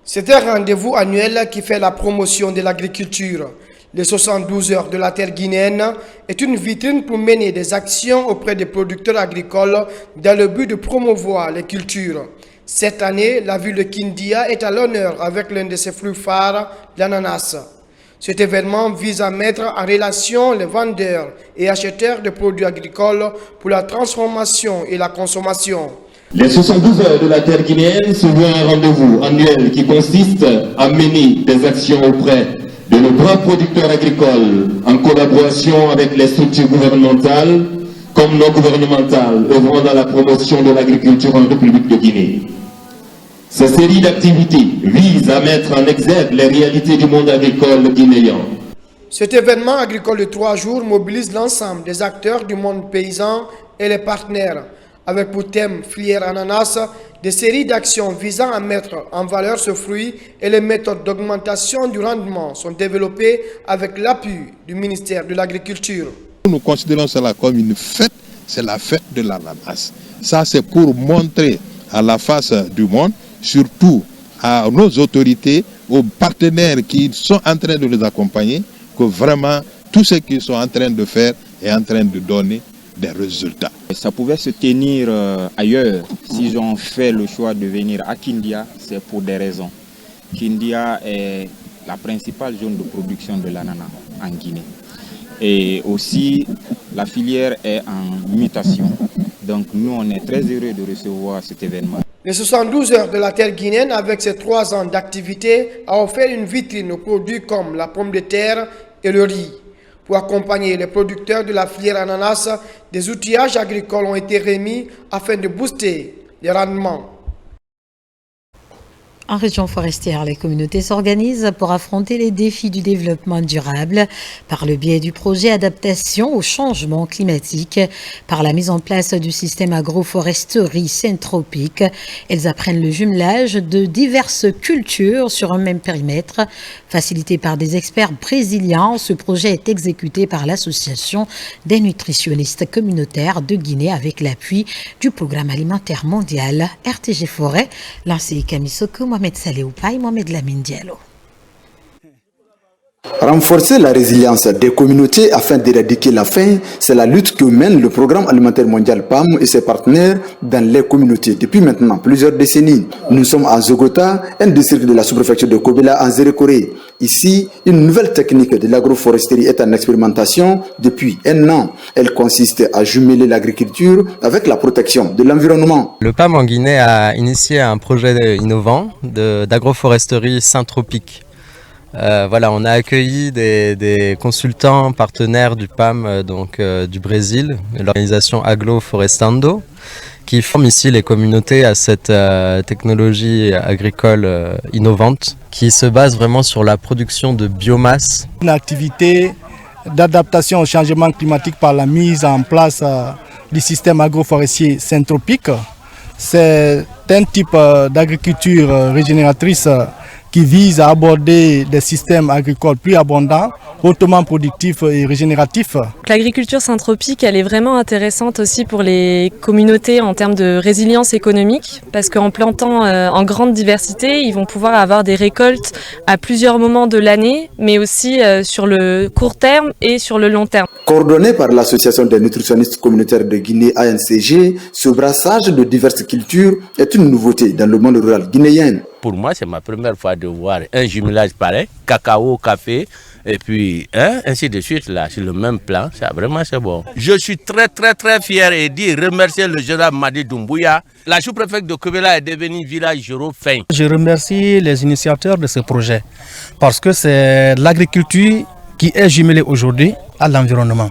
C'est un rendez-vous annuel qui fait la promotion de l'agriculture. Les 72 heures de la terre guinéenne est une vitrine pour mener des actions auprès des producteurs agricoles dans le but de promouvoir les cultures. Cette année, la ville de Kindia est à l'honneur avec l'un de ses fruits phares, l'ananas. Cet événement vise à mettre en relation les vendeurs et acheteurs de produits agricoles pour la transformation et la consommation. Les 72 heures de la terre guinéenne se veut un rendez-vous annuel qui consiste à mener des actions auprès de nos grands producteurs agricoles en collaboration avec les structures gouvernementales comme non gouvernementales œuvrant dans la promotion de l'agriculture en République de Guinée. Cette série d'activités vise à mettre en exergue les réalités du monde agricole guinéen. Cet événement agricole de 3 jours mobilise l'ensemble des acteurs du monde paysan et les partenaires, avec pour thème filière ananas, des séries d'actions visant à mettre en valeur ce fruit et les méthodes d'augmentation du rendement sont développées avec l'appui du ministère de l'Agriculture. Nous considérons cela comme une fête, c'est la fête de l'ananas. Ça, c'est pour montrer à la face du monde, surtout à nos autorités, aux partenaires qui sont en train de les accompagner, que vraiment tout ce qu'ils sont en train de faire est en train de donner des résultats. Ça pouvait se tenir ailleurs. S'ils ont fait le choix de venir à Kindia, c'est pour des raisons. Kindia est la principale zone de production de l'ananas en Guinée. Et aussi, la filière est en mutation. Donc nous, on est très heureux de recevoir cet événement. Les 72 heures de la terre guinéenne, avec ses 3 ans d'activité, a offert une vitrine aux produits comme la pomme de terre et le riz. Pour accompagner les producteurs de la filière ananas, des outillages agricoles ont été remis afin de booster des rendements. En région forestière, les communautés s'organisent pour affronter les défis du développement durable par le biais du projet Adaptation au changement climatique, par la mise en place du système agroforesterie syntropique. Elles apprennent le jumelage de diverses cultures sur un même périmètre. Facilité par des experts brésiliens, ce projet est exécuté par l'Association des nutritionnistes communautaires de Guinée avec l'appui du Programme alimentaire mondial RTG Forêt, lancé Kamisoko, Mohamed Saléoupaï, Mohamed Lamine Diallo. Renforcer la résilience des communautés afin d'éradiquer la faim, c'est la lutte que mène le Programme alimentaire mondial PAM et ses partenaires dans les communautés depuis maintenant plusieurs décennies. Nous sommes à Zogota, un district de la sous-préfecture de Kobela en Zérekoré. Ici, une nouvelle technique de l'agroforesterie est en expérimentation depuis 1 an. Elle consiste à jumeler l'agriculture avec la protection de l'environnement. Le PAM en Guinée a initié un projet innovant d'agroforesterie syntropique. On a accueilli des consultants partenaires du PAM du Brésil, l'organisation Agroforestando, qui forme ici les communautés à cette technologie agricole innovante qui se base vraiment sur la production de biomasse. Une activité d'adaptation au changement climatique par la mise en place du système agroforestier syntropique. C'est un type d'agriculture régénératrice qui vise à aborder des systèmes agricoles plus abondants, hautement productifs et régénératifs. L'agriculture syntropique, elle est vraiment intéressante aussi pour les communautés en termes de résilience économique, parce qu'en plantant en grande diversité, ils vont pouvoir avoir des récoltes à plusieurs moments de l'année, mais aussi sur le court terme et sur le long terme. Coordonné par l'Association des nutritionnistes communautaires de Guinée ANCG, ce brassage de diverses cultures est une nouveauté dans le monde rural guinéen. Pour moi, c'est ma première fois de voir un jumelage pareil, cacao, café, et puis ainsi de suite, là, sur le même plan. C'est bon. Je suis très fier et remercier le général Madi Doumbouya. La sous-préfecture de Kobela est devenue village zéro faim. Je remercie les initiateurs de ce projet parce que c'est l'agriculture qui est jumelée aujourd'hui à l'environnement.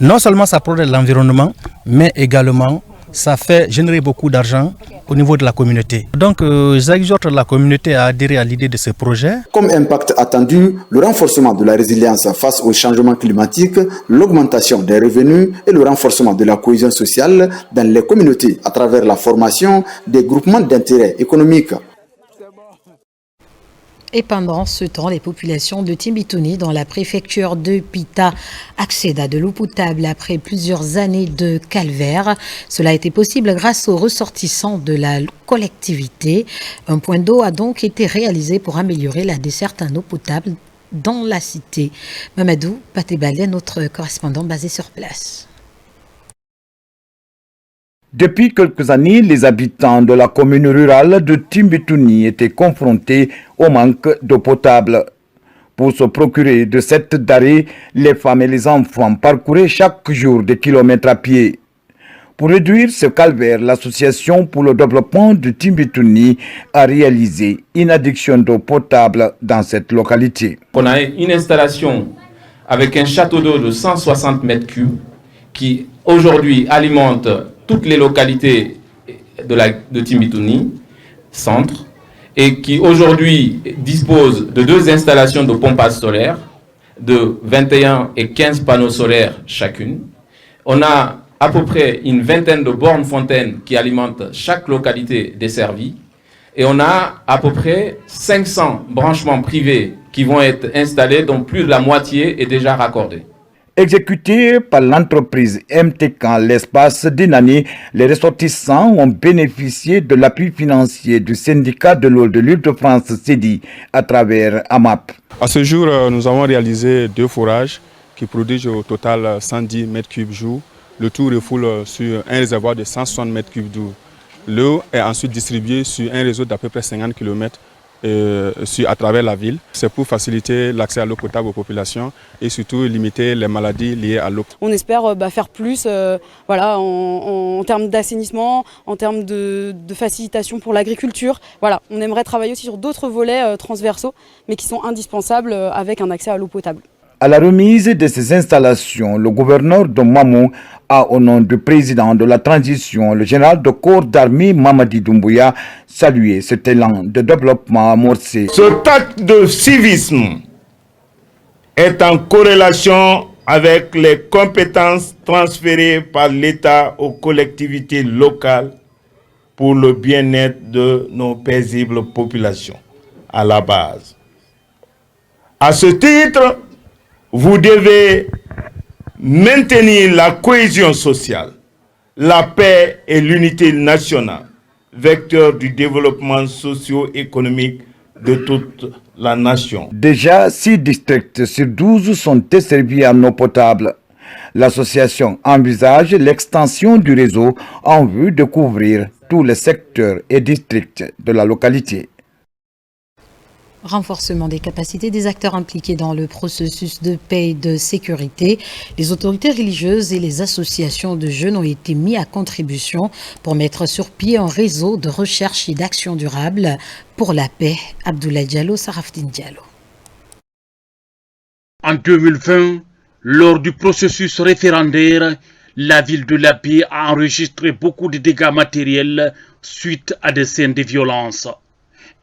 Non seulement ça protège l'environnement, mais également ça fait générer beaucoup d'argent au niveau de la communauté. Donc j'exhorte la communauté à adhérer à l'idée de ce projet. Comme impact attendu, le renforcement de la résilience face au changement climatique, l'augmentation des revenus et le renforcement de la cohésion sociale dans les communautés à travers la formation des groupements d'intérêt économique. Et pendant ce temps, les populations de Timbitouni, dans la préfecture de Pita, accèdent à de l'eau potable après plusieurs années de calvaire. Cela a été possible grâce aux ressortissants de la collectivité. Un point d'eau a donc été réalisé pour améliorer la desserte en eau potable dans la cité. Mamadou Patebale, notre correspondant basé sur place. Depuis quelques années, les habitants de la commune rurale de Timbitouni étaient confrontés au manque d'eau potable. Pour se procurer de cette denrée, les femmes et les enfants parcouraient chaque jour des kilomètres à pied. Pour réduire ce calvaire, l'association pour le développement de Timbitouni a réalisé une adduction d'eau potable dans cette localité. On a une installation avec un château d'eau de 160 mètres cubes qui aujourd'hui alimente toutes les localités de Timbitouni, centre, et qui aujourd'hui dispose de 2 installations de pompage solaire, de 21 et 15 panneaux solaires chacune. On a à peu près une vingtaine de bornes fontaines qui alimentent chaque localité desservie. Et on a à peu près 500 branchements privés qui vont être installés, dont plus de la moitié est déjà raccordée. Exécuté par l'entreprise MTK l'espace d'une année, les ressortissants ont bénéficié de l'appui financier du syndicat de l'eau de l'Île-de-France CEDI à travers AMAP. À ce jour, nous avons réalisé 2 forages qui produisent au total 110 m3 jour. Le tout refoule sur un réservoir de 160 m3 d'eau. L'eau est ensuite distribuée sur un réseau d'à peu près 50 km à travers la ville. C'est pour faciliter l'accès à l'eau potable aux populations et surtout limiter les maladies liées à l'eau. On espère faire plus en termes d'assainissement, en termes de facilitation pour l'agriculture. Voilà, on aimerait travailler aussi sur d'autres volets transversaux, mais qui sont indispensables avec un accès à l'eau potable. À la remise de ces installations, le gouverneur de Mamou a, au nom du président de la transition, le général de corps d'armée Mamadi Doumbouya, salué cet élan de développement amorcé. Cet acte de civisme est en corrélation avec les compétences transférées par l'État aux collectivités locales pour le bien-être de nos paisibles populations à la base. À ce titre, vous devez maintenir la cohésion sociale, la paix et l'unité nationale, vecteur du développement socio-économique de toute la nation. Déjà, 6 districts sur 12 sont desservis en eau potable. L'association envisage l'extension du réseau en vue de couvrir tous les secteurs et districts de la localité. Renforcement des capacités des acteurs impliqués dans le processus de paix et de sécurité. Les autorités religieuses et les associations de jeunes ont été mis à contribution pour mettre sur pied un réseau de recherche et d'action durable pour la paix. Abdoulaye Diallo, Sarafdine Diallo. En 2020, lors du processus référendaire, la ville de La Paix a enregistré beaucoup de dégâts matériels suite à des scènes de violence.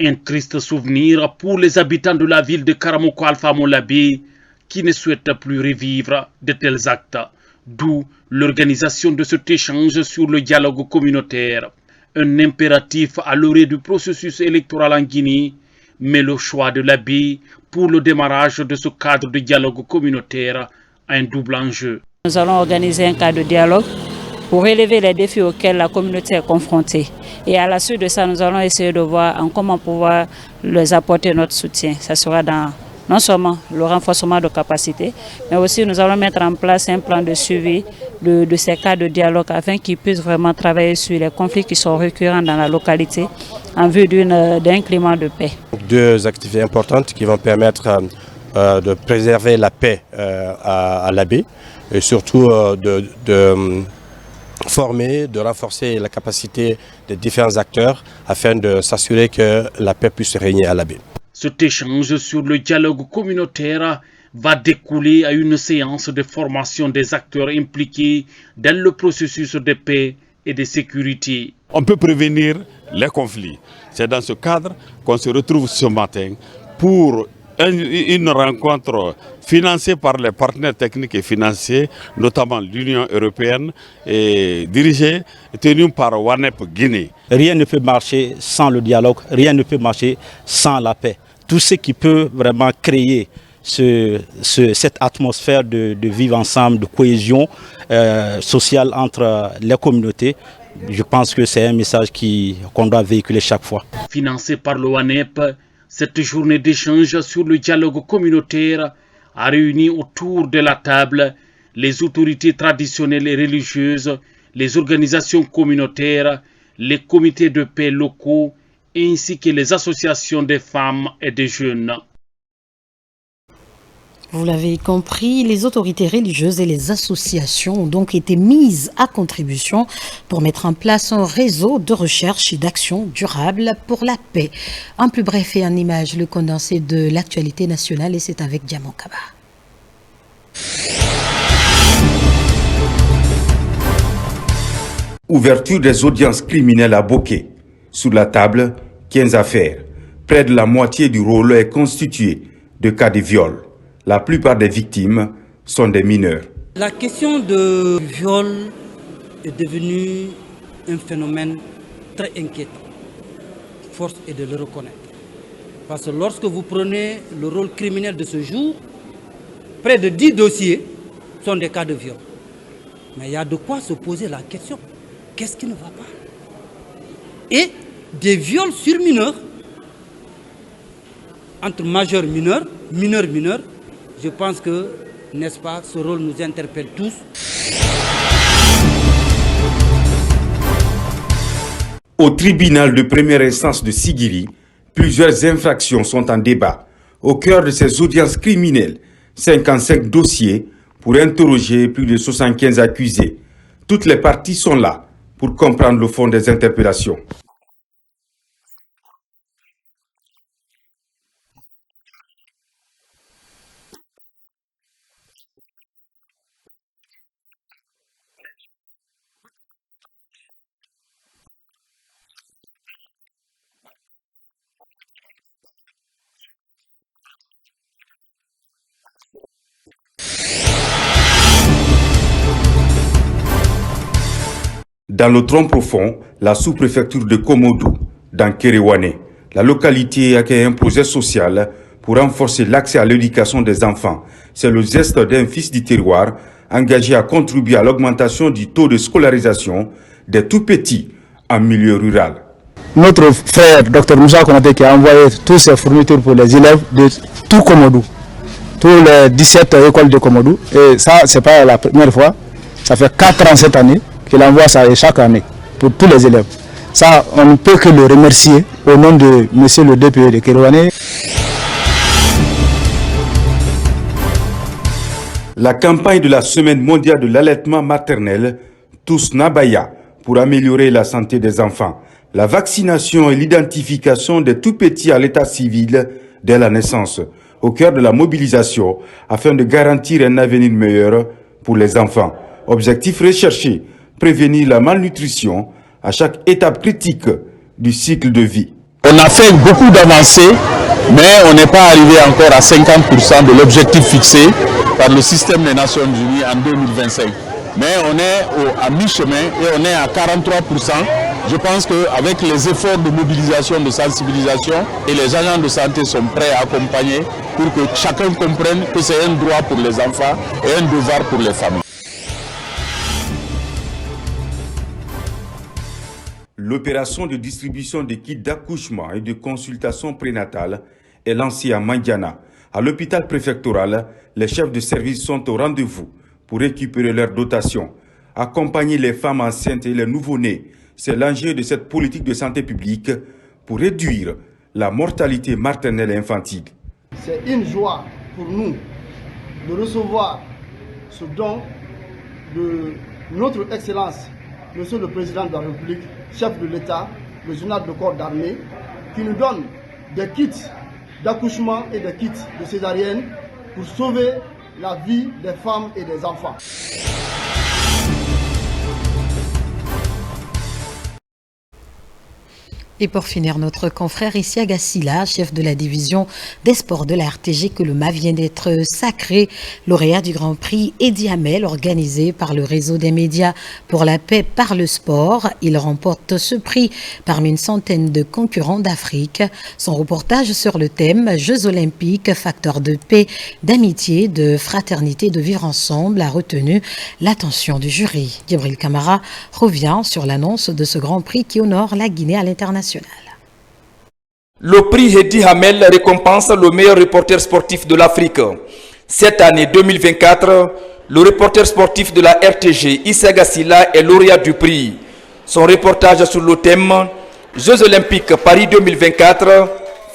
Un triste souvenir pour les habitants de la ville de Karamoko Alpha Molabi qui ne souhaitent plus revivre de tels actes, d'où l'organisation de cet échange sur le dialogue communautaire, un impératif à l'orée du processus électoral en Guinée, mais le choix de l'Abbé pour le démarrage de ce cadre de dialogue communautaire a un double enjeu. Nous allons organiser un cadre de dialogue pour relever les défis auxquels la communauté est confrontée. Et à la suite de ça, nous allons essayer de voir en comment pouvoir leur apporter notre soutien. Ça sera dans non seulement le renforcement de capacités, mais aussi nous allons mettre en place un plan de suivi de ces cas de dialogue afin qu'ils puissent vraiment travailler sur les conflits qui sont récurrents dans la localité en vue d'un climat de paix. 2 activités importantes qui vont permettre de préserver la paix à l'Abbé et surtout de former, de renforcer la capacité des différents acteurs afin de s'assurer que la paix puisse régner à l'Abbé. Cet échange sur le dialogue communautaire va découler à une séance de formation des acteurs impliqués dans le processus de paix et de sécurité. On peut prévenir les conflits. C'est dans ce cadre qu'on se retrouve ce matin pour une rencontre financée par les partenaires techniques et financiers, notamment l'Union européenne, et tenue par WANEP Guinée. Rien ne peut marcher sans le dialogue, rien ne peut marcher sans la paix. Tout ce qui peut vraiment créer cette atmosphère de vivre ensemble, de cohésion sociale entre les communautés, je pense que c'est un message qu'on doit véhiculer chaque fois. Financé par le WANEP, cette journée d'échange sur le dialogue communautaire a réuni autour de la table les autorités traditionnelles et religieuses, les organisations communautaires, les comités de paix locaux ainsi que les associations des femmes et des jeunes. Vous l'avez compris, les autorités religieuses et les associations ont donc été mises à contribution pour mettre en place un réseau de recherche et d'action durable pour la paix. En plus bref et en image, le condensé de l'actualité nationale, et c'est avec Diamant Kaba. Ouverture des audiences criminelles à Bokeh. Sous la table, 15 affaires. Près de la moitié du rouleau est constitué de cas de viol. La plupart des victimes sont des mineurs. La question de viol est devenue un phénomène très inquiétant. Force est de le reconnaître. Parce que lorsque vous prenez le rôle criminel de ce jour, près de 10 dossiers sont des cas de viol. Mais il y a de quoi se poser la question. Qu'est-ce qui ne va pas? Et des viols sur mineurs, entre majeurs mineurs, mineurs, je pense que, n'est-ce pas, ce rôle nous interpelle tous. Au tribunal de première instance de Sigiri, plusieurs infractions sont en débat. Au cœur de ces audiences criminelles, 55 dossiers pour interroger plus de 75 accusés. Toutes les parties sont là pour comprendre le fond des interpellations. Dans le tronc profond, la sous-préfecture de Komodou, dans Kéréouané, la localité accueille un projet social pour renforcer l'accès à l'éducation des enfants. C'est le geste d'un fils du terroir engagé à contribuer à l'augmentation du taux de scolarisation des tout-petits en milieu rural. Notre frère, Dr Moussa Konaté, qui a envoyé toutes ces fournitures pour les élèves de tout Komodou, tous les 17 écoles de Komodou. Et ça, ce n'est pas la première fois. Ça fait 4 ans cette année qu'il envoie ça chaque année pour tous les élèves. Ça, on ne peut que le remercier au nom de monsieur le DPE de Kéréouané. La campagne de la Semaine mondiale de l'allaitement maternel Tous Nabaya pour améliorer la santé des enfants, la vaccination et l'identification des tout-petits à l'état civil dès la naissance, au cœur de la mobilisation afin de garantir un avenir meilleur pour les enfants. Objectif recherché, prévenir la malnutrition à chaque étape critique du cycle de vie. On a fait beaucoup d'avancées, mais on n'est pas arrivé encore à 50% de l'objectif fixé par le système des Nations Unies en 2025. Mais on est à mi-chemin et on est à 43%. Je pense qu'avec les efforts de mobilisation, de sensibilisation, et les agents de santé sont prêts à accompagner pour que chacun comprenne que c'est un droit pour les enfants et un devoir pour les familles. L'opération de distribution des kits d'accouchement et de consultation prénatale est lancée à Mandiana. À l'hôpital préfectoral, les chefs de service sont au rendez-vous pour récupérer leur dotation. Accompagner les femmes enceintes et les nouveau-nés, c'est l'enjeu de cette politique de santé publique pour réduire la mortalité maternelle et infantile. C'est une joie pour nous de recevoir ce don de notre Excellence, Monsieur le Président de la République, chef de l'État, le général de corps d'armée, qui nous donne des kits d'accouchement et des kits de césarienne pour sauver la vie des femmes et des enfants. Et pour finir, notre confrère Isiaga Silla, chef de la division des sports de la RTG Coloma, vient d'être sacré lauréat du Grand Prix Eddie Hamel organisé par le réseau des médias pour la paix par le sport. Il remporte ce prix parmi une centaine de concurrents d'Afrique. Son reportage sur le thème Jeux olympiques, facteurs de paix, d'amitié, de fraternité, de vivre ensemble a retenu l'attention du jury. Djibril Camara revient sur l'annonce de ce Grand Prix qui honore la Guinée à l'international. Le prix Eddie Hamel récompense le meilleur reporter sportif de l'Afrique. Cette année 2024, le reporter sportif de la RTG, Isiaga Silla, est lauréat du prix. Son reportage sur le thème Jeux olympiques Paris 2024,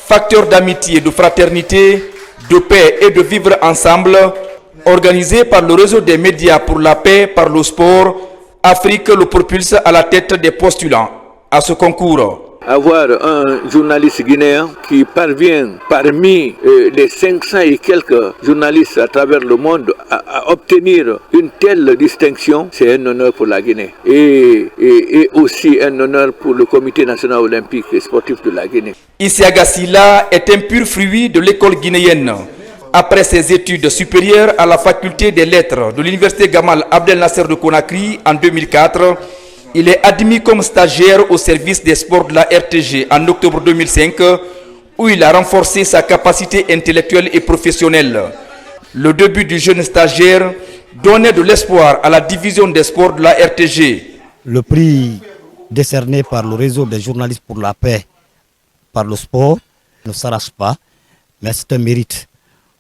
facteurs d'amitié, de fraternité, de paix et de vivre ensemble, organisé par le réseau des médias pour la paix par le sport, Afrique le propulse à la tête des postulants à ce concours. Avoir un journaliste guinéen qui parvient parmi les 500 et quelques journalistes à travers le monde à obtenir une telle distinction, c'est un honneur pour la Guinée et aussi un honneur pour le Comité national olympique et sportif de la Guinée. Isiaga Silla est un pur fruit de l'école guinéenne. Après ses études supérieures à la faculté des lettres de l'université Gamal Abdel Nasser de Conakry en 2004, il est admis comme stagiaire au service des sports de la RTG en octobre 2005, où il a renforcé sa capacité intellectuelle et professionnelle. Le début du jeune stagiaire donnait de l'espoir à la division des sports de la RTG. Le prix décerné par le réseau des journalistes pour la paix par le sport ne s'arrache pas, mais c'est un mérite.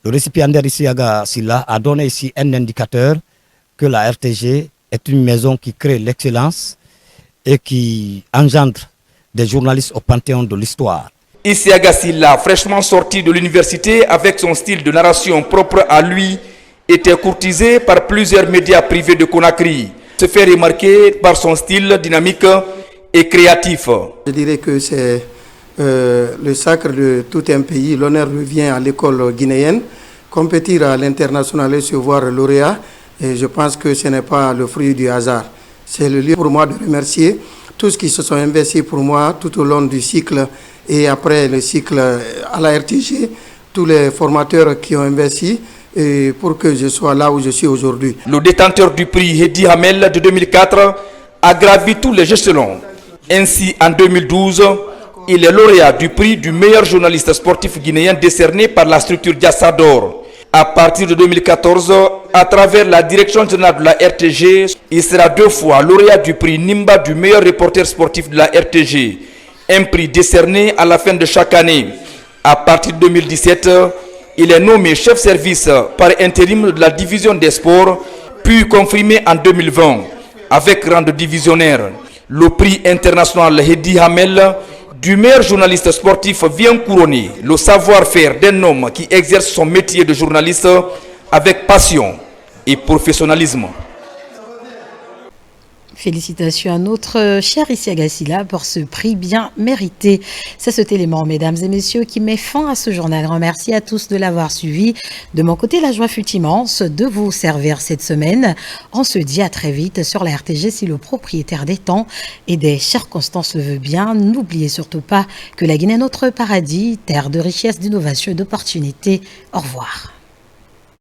Le récipiendaire Isiaga Silla a donné ici un indicateur que la RTG est une maison qui crée l'excellence et qui engendre des journalistes au panthéon de l'histoire. Isiaga Silla, fraîchement sorti de l'université avec son style de narration propre à lui, était courtisé par plusieurs médias privés de Conakry. Se fait remarquer par son style dynamique et créatif. Je dirais que c'est le sacre de tout un pays. L'honneur revient à l'école guinéenne. Compétir à l'international et se voir lauréat, et je pense que ce n'est pas le fruit du hasard. C'est le lieu pour moi de remercier tous qui se sont investis pour moi tout au long du cycle et après le cycle à la RTG, tous les formateurs qui ont investi pour que je sois là où je suis aujourd'hui. Le détenteur du prix Eddie Hamel de 2004 a gravi tous les échelons. Ainsi, en 2012, il est lauréat du prix du meilleur journaliste sportif guinéen décerné par la structure Diassador. À partir de 2014, à travers la direction générale de la RTG, il sera 2 fois lauréat du prix Nimba du meilleur reporter sportif de la RTG, un prix décerné à la fin de chaque année. À partir de 2017, il est nommé chef service par intérim de la division des sports, puis confirmé en 2020 avec rang de divisionnaire. Le prix international Hedi Hamel du meilleur journaliste sportif vient couronner le savoir-faire d'un homme qui exerce son métier de journaliste avec passion et professionnalisme. Félicitations à notre cher Isiaga Sylla pour ce prix bien mérité. C'est cet élément, mesdames et messieurs, qui met fin à ce journal. Remercie à tous de l'avoir suivi. De mon côté, la joie fut immense de vous servir cette semaine. On se dit à très vite sur la RTG si le propriétaire des temps et des circonstances le veut bien. N'oubliez surtout pas que la Guinée est notre paradis, terre de richesse, d'innovation et d'opportunités. Au revoir.